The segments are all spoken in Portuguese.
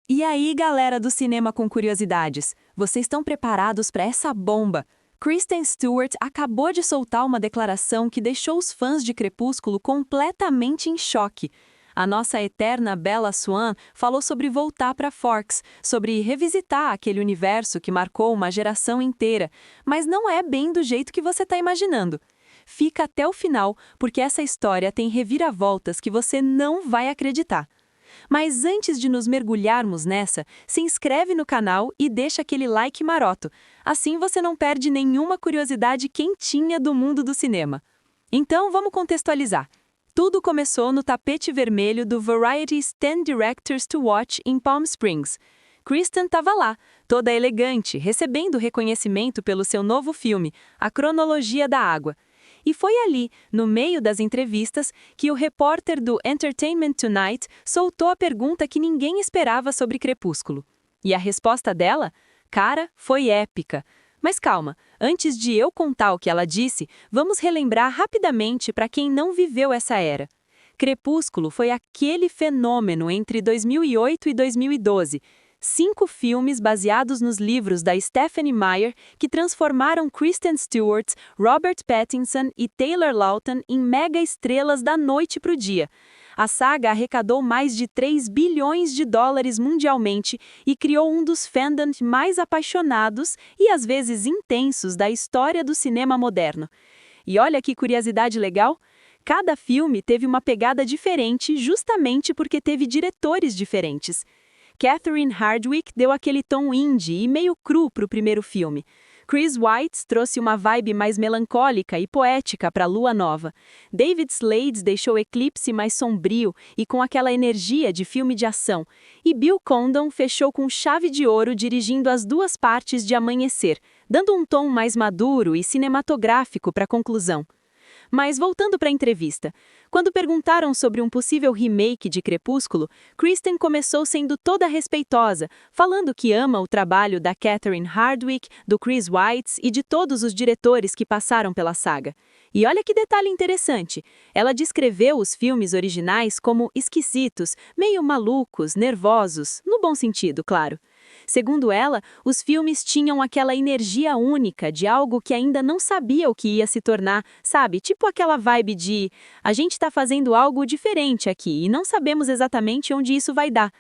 E aí, galera do Cinema com Curiosidades, vocês estão preparados para essa bomba? Kristen Stewart acabou de soltar uma declaração que deixou os fãs de Crepúsculo completamente em choque. A nossa eterna Bella Swan falou sobre voltar para Forks, sobre revisitar aquele universo que marcou uma geração inteira, mas não é bem do jeito que você está imaginando. Fica até o final, porque essa história tem reviravoltas que você não vai acreditar. Mas antes de nos mergulharmos nessa, se inscreve no canal e deixa aquele like maroto. Assim você não perde nenhuma curiosidade quentinha do mundo do cinema. Então vamos contextualizar. Tudo começou no tapete vermelho do Variety's 10 Directors to Watch em Palm Springs. Kristen estava lá, toda elegante, recebendo reconhecimento pelo seu novo filme, A Cronologia da Água. E foi ali, no meio das entrevistas, que o repórter do Entertainment Tonight soltou a pergunta que ninguém esperava sobre Crepúsculo. E a resposta dela? Cara, foi épica. Mas calma, antes de eu contar o que ela disse, vamos relembrar rapidamente para quem não viveu essa era. Crepúsculo foi aquele fenômeno entre 2008 e 2012. 5 filmes baseados nos livros da Stephenie Meyer que transformaram Kristen Stewart, Robert Pattinson e Taylor Lautner em mega estrelas da noite para o dia. A saga arrecadou mais de 3 bilhões de dólares mundialmente e criou um dos fandoms mais apaixonados e às vezes intensos da história do cinema moderno. E olha que curiosidade legal! Cada filme teve uma pegada diferente justamente porque teve diretores diferentes. Catherine Hardwicke deu aquele tom indie e meio cru para o primeiro filme. Chris Weitz trouxe uma vibe mais melancólica e poética para Lua Nova. David Slade deixou Eclipse mais sombrio e com aquela energia de filme de ação. E Bill Condon fechou com chave de ouro dirigindo as 2 partes de Amanhecer, dando um tom mais maduro e cinematográfico para a conclusão. Mas voltando para a entrevista, quando perguntaram sobre um possível remake de Crepúsculo, Kristen começou sendo toda respeitosa, falando que ama o trabalho da Catherine Hardwicke, do Chris Weitz e de todos os diretores que passaram pela saga. E olha que detalhe interessante, ela descreveu os filmes originais como esquisitos, meio malucos, nervosos, no bom sentido, claro. Segundo ela, os filmes tinham aquela energia única de algo que ainda não sabia o que ia se tornar, sabe? Tipo aquela vibe de a gente está fazendo algo diferente aqui e não sabemos exatamente onde isso vai dar.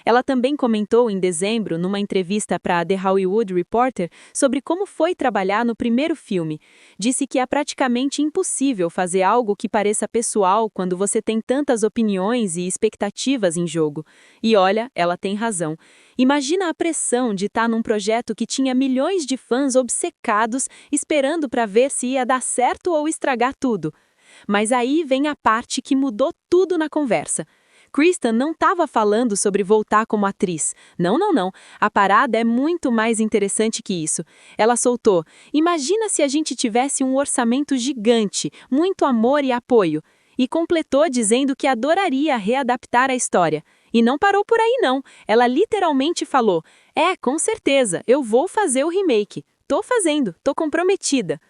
Ela também comentou em dezembro, numa entrevista para The Hollywood Reporter, sobre como foi trabalhar no primeiro filme. Disse que é praticamente impossível fazer algo que pareça pessoal quando você tem tantas opiniões e expectativas em jogo. E olha, ela tem razão. Imagina a pressão de estar num projeto que tinha milhões de fãs obcecados esperando para ver se ia dar certo ou estragar tudo. Mas aí vem a parte que mudou tudo na conversa. Kristen não estava falando sobre voltar como atriz. Não. A parada é muito mais interessante que isso. Ela soltou: imagina se a gente tivesse um orçamento gigante, muito amor e apoio. E completou dizendo que adoraria readaptar a história. E não parou por aí não. Ela literalmente falou: com certeza, eu vou fazer o remake. Tô fazendo, tô comprometida.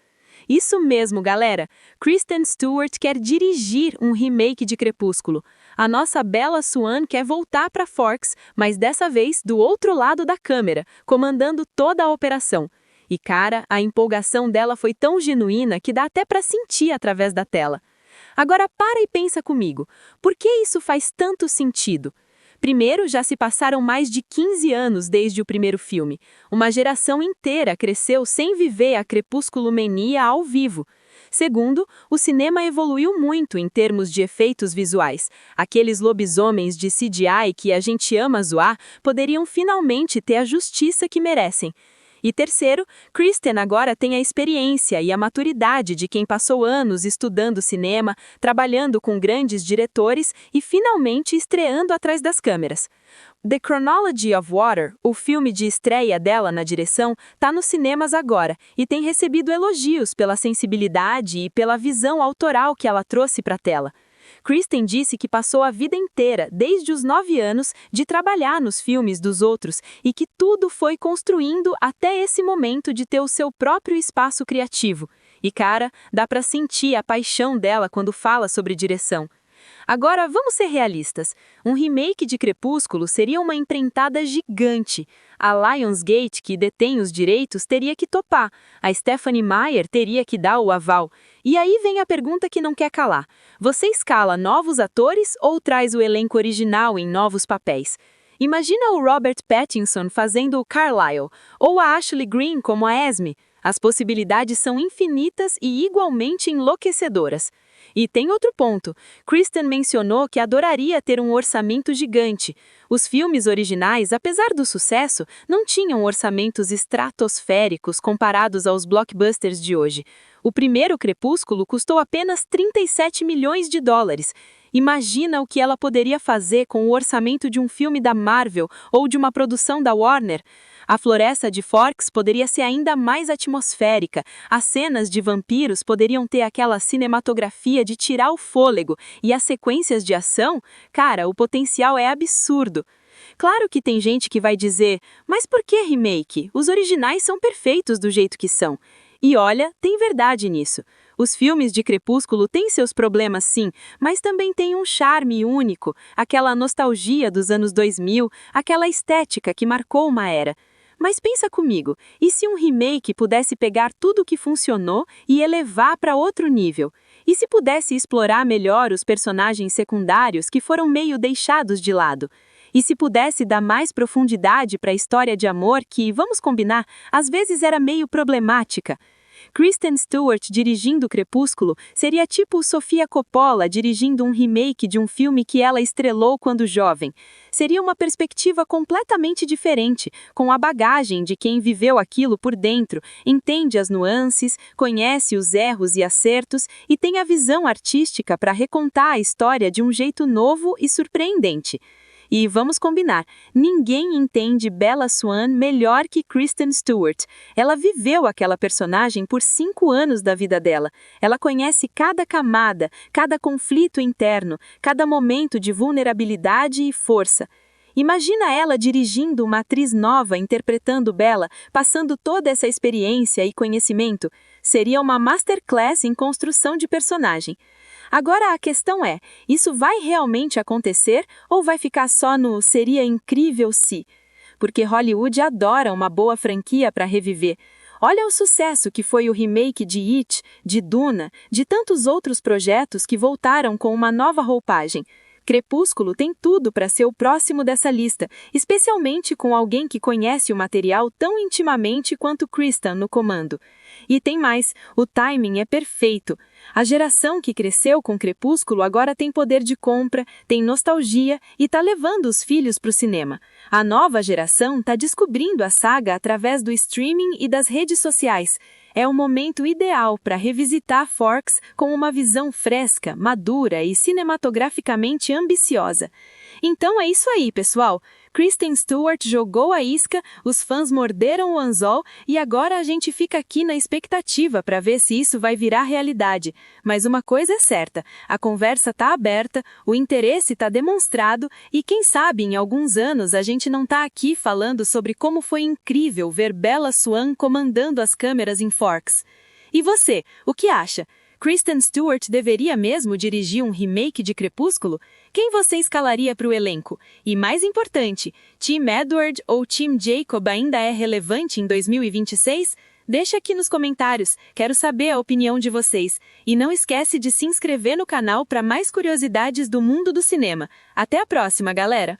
Isso mesmo, galera. Kristen Stewart quer dirigir um remake de Crepúsculo. A nossa Bella Swan quer voltar para Forks, mas dessa vez do outro lado da câmera, comandando toda a operação. E cara, a empolgação dela foi tão genuína que dá até para sentir através da tela. Agora para e pensa comigo, por que isso faz tanto sentido? Primeiro, já se passaram mais de 15 anos desde o primeiro filme. Uma geração inteira cresceu sem viver a crepusculomania ao vivo. Segundo, o cinema evoluiu muito em termos de efeitos visuais. Aqueles lobisomens de CGI que a gente ama zoar poderiam finalmente ter a justiça que merecem. E terceiro, Kristen agora tem a experiência e a maturidade de quem passou anos estudando cinema, trabalhando com grandes diretores e finalmente estreando atrás das câmeras. The Chronology of Water, o filme de estreia dela na direção, está nos cinemas agora e tem recebido elogios pela sensibilidade e pela visão autoral que ela trouxe para a tela. Kristen disse que passou a vida inteira, desde os 9 anos, de trabalhar nos filmes dos outros e que tudo foi construindo até esse momento de ter o seu próprio espaço criativo. E cara, dá pra sentir a paixão dela quando fala sobre direção. Agora, vamos ser realistas. Um remake de Crepúsculo seria uma empreitada gigante. A Lionsgate, que detém os direitos, teria que topar. A Stephenie Meyer teria que dar o aval. E aí vem a pergunta que não quer calar. Você escala novos atores ou traz o elenco original em novos papéis? Imagina o Robert Pattinson fazendo o Carlyle, ou a Ashley Greene como a Esme. As possibilidades são infinitas e igualmente enlouquecedoras. E tem outro ponto. Kristen mencionou que adoraria ter um orçamento gigante. Os filmes originais, apesar do sucesso, não tinham orçamentos estratosféricos comparados aos blockbusters de hoje. O primeiro Crepúsculo custou apenas 37 milhões de dólares. Imagina o que ela poderia fazer com o orçamento de um filme da Marvel ou de uma produção da Warner. A floresta de Forks poderia ser ainda mais atmosférica, as cenas de vampiros poderiam ter aquela cinematografia de tirar o fôlego e as sequências de ação, cara, o potencial é absurdo. Claro que tem gente que vai dizer, mas por que remake? Os originais são perfeitos do jeito que são. E olha, tem verdade nisso. Os filmes de Crepúsculo têm seus problemas sim, mas também têm um charme único, aquela nostalgia dos anos 2000, aquela estética que marcou uma era. Mas pensa comigo, e se um remake pudesse pegar tudo o que funcionou e elevar para outro nível? E se pudesse explorar melhor os personagens secundários que foram meio deixados de lado? E se pudesse dar mais profundidade para a história de amor que, vamos combinar, às vezes era meio problemática? Kristen Stewart dirigindo Crepúsculo seria tipo Sofia Coppola dirigindo um remake de um filme que ela estrelou quando jovem. Seria uma perspectiva completamente diferente, com a bagagem de quem viveu aquilo por dentro, entende as nuances, conhece os erros e acertos e tem a visão artística para recontar a história de um jeito novo e surpreendente. E vamos combinar, ninguém entende Bella Swan melhor que Kristen Stewart. Ela viveu aquela personagem por 5 anos da vida dela. Ela conhece cada camada, cada conflito interno, cada momento de vulnerabilidade e força. Imagina ela dirigindo uma atriz nova interpretando Bella, passando toda essa experiência e conhecimento. Seria uma masterclass em construção de personagem. Agora a questão é, isso vai realmente acontecer ou vai ficar só no seria incrível se? Porque Hollywood adora uma boa franquia para reviver. Olha o sucesso que foi o remake de It, de Duna, de tantos outros projetos que voltaram com uma nova roupagem. Crepúsculo tem tudo para ser o próximo dessa lista, especialmente com alguém que conhece o material tão intimamente quanto Kristen no comando. E tem mais, o timing é perfeito. A geração que cresceu com Crepúsculo agora tem poder de compra, tem nostalgia e tá levando os filhos para o cinema. A nova geração tá descobrindo a saga através do streaming e das redes sociais. É o momento ideal para revisitar Forks com uma visão fresca, madura e cinematograficamente ambiciosa. Então é isso aí, pessoal. Kristen Stewart jogou a isca, os fãs morderam o anzol e agora a gente fica aqui na expectativa para ver se isso vai virar realidade. Mas uma coisa é certa, a conversa tá aberta, o interesse tá demonstrado e quem sabe em alguns anos a gente não tá aqui falando sobre como foi incrível ver Bella Swan comandando as câmeras em Forks. E você, o que acha? Kristen Stewart deveria mesmo dirigir um remake de Crepúsculo? Quem você escalaria para o elenco? E mais importante, Team Edward ou Team Jacob ainda é relevante em 2026? Deixa aqui nos comentários, quero saber a opinião de vocês. E não esquece de se inscrever no canal para mais curiosidades do mundo do cinema. Até a próxima, galera!